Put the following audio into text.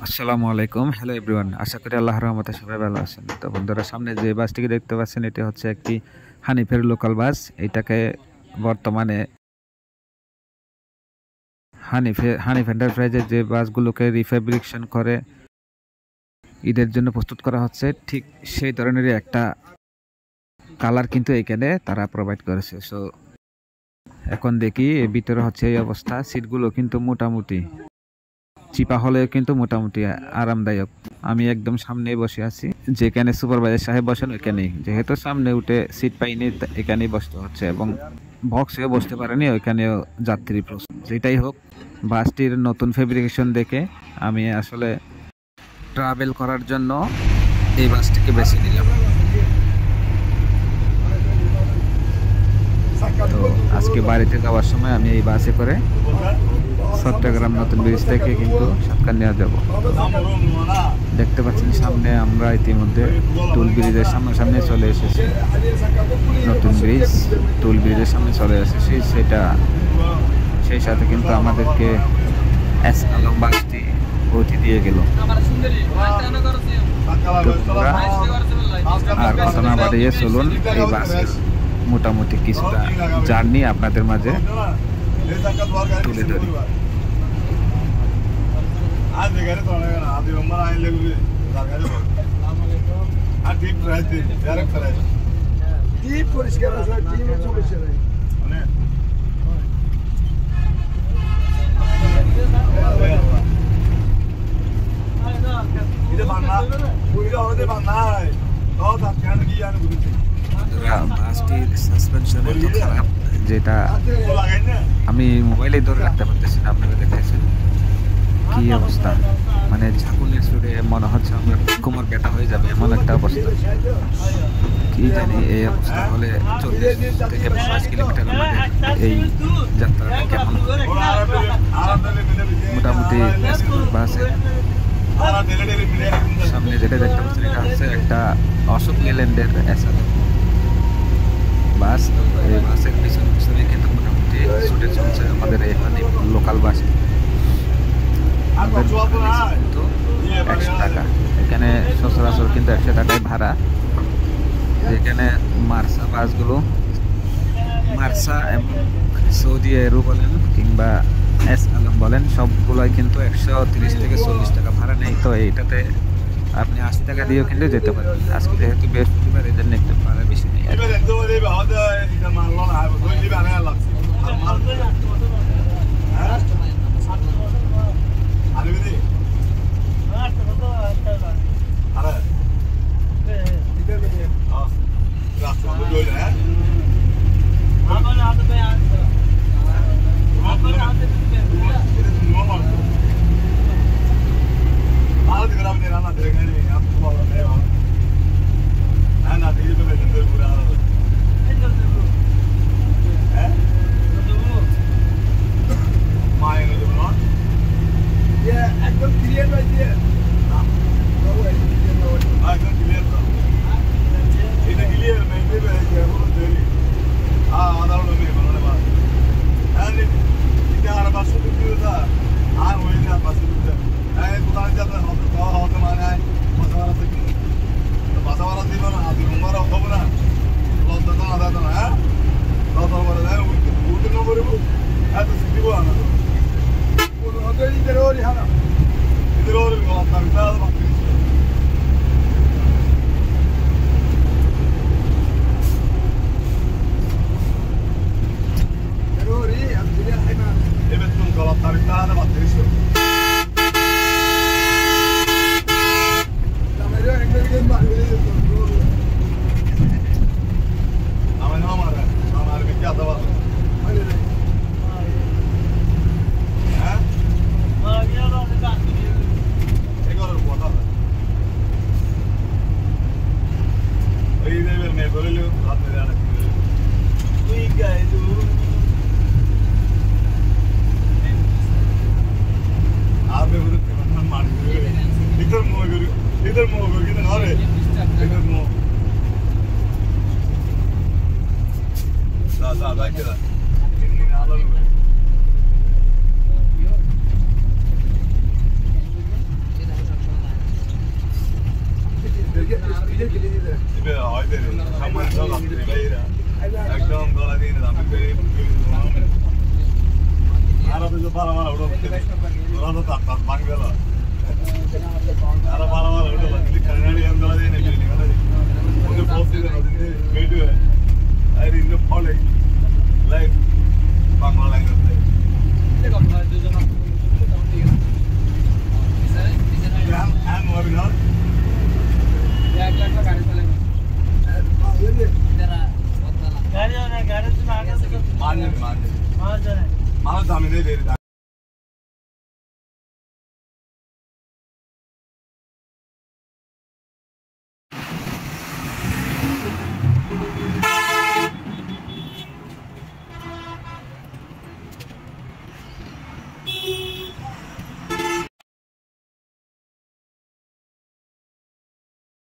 আসসালামু আলাইকুম। Hello everyone. আশা করি আল্লাহর রহমতে সবাই ভালো আছেন। তো বন্ধুরা, সামনে যে বাসটিকে দেখতে পাচ্ছেন এটি হচ্ছে একটি হানিফের লোকাল বাস। এটাকে বর্তমানে হানিফ এন্টারপ্রাইজের যে বাসগুলোকে রিফ্যাব্রিকেশন করে ঈদের জন্য প্রস্তুত করা হচ্ছে, ঠিক সেই ধরনেরই একটা কালার কিন্তু এখানে তারা প্রোভাইড করেছে। সো এখন দেখি এর ভিতরে হচ্ছে এই অবস্থা। সিটগুলো কিন্তু মোটামুটি চিপা হলেও কিন্তু মোটামুটি আরামদায়ক। আমি একদম সামনেই বসে আছি, যেখানে সুপারভাইজার সাহেব বসেন ওইখানেই। যেহেতু সামনে উঠে সিট পাইনি, এখানেই বসতে হচ্ছে এবং বক্সেও বসতে পারেনি, ওইখানেও যাত্রী প্রচুর। যেটাই হোক, বাসটির নতুন ফেব্রিকেশন দেখে আমি আসলে ট্রাভেল করার জন্য এই বাসটিকে বেছে নিলাম। তো আজকে বাড়িতে যাওয়ার সময় আমি এই বাসে করে চট্টগ্রাম নতুন ব্রিজ থেকে কিন্তু সাতকানিয়া যাব। দেখতে পাচ্ছেন সামনে আমরা ইতিমধ্যে টুল ব্রিজের সামনে চলে এসেছি। নতুন ব্রিজ টুল ব্রিজের সামনে চলে এসেছি, সেই সাথে কিন্তু আমাদেরকে এস আলম বাসটি পৌঁছে দিয়ে গেল। আর কথা না বাড়িয়ে চলুন এই বাসের মোটামুটি কিছুটা জার্নি আপনাদের মাঝে তুলে ধরি। বাসটির সাসপেনশন এত খারাপ যেটা আমি মোবাইলে ধরে রাখতে পারতেছি না। আপনারা দেখেছেন কি অবস্থা, মানে ঝাঁকুনির সুরে মনে হচ্ছে আমার কোমর ব্যথা হয়ে যাবে, এমন একটা অবস্থা। কি জানি এই অবস্থা হলে 40 থেকে 50 কিলোমিটার আমাদের এই যাত্রাটা কেমন হবে। মোটামুটি বাসে সামনে যেটা দেখতে পাচ্ছেন এটা হচ্ছে একটা অশোক লেল্যান্ডের বাস। এই বাসের পিছনে কিন্তু মোটামুটি ছুটে চলছে আমাদের এখানে লোকাল বাস। কিন্তু 100 টাকা এখানে সচরাচর কিন্তু 100 টাকায় ভাড়া। যেখানে মার্সা বাসগুলো, মার্সা এবং সৌদি এরু বলেন কিংবা এস আলম বলেন, সবগুলোই কিন্তু 130 থেকে 40 টাকা ভাড়া নেই। তো এইটাতে আপনি 80 টাকা দিয়েও কিন্তু যেতে পারেন। আজকে যেহেতু বৃহস্পতিবার, এই জন্য একটু ভাড়া বেশি নেই। সম্মান সব আপনি ভাইরা একদম গলা দিয়ে দাম আর তো বারা বারা উড়ো ওরা তো তার ভাঙ গেল আর বারা বারা উড়ো কানাডি আম গলা দিয়ে নেই গলা দিয়ে ওকে পৌঁছে দেন ওদিকে ভিডিও আর ইন দ্য ফলে live Bangla language I'm moving on. मानो दामी नहीं दे रही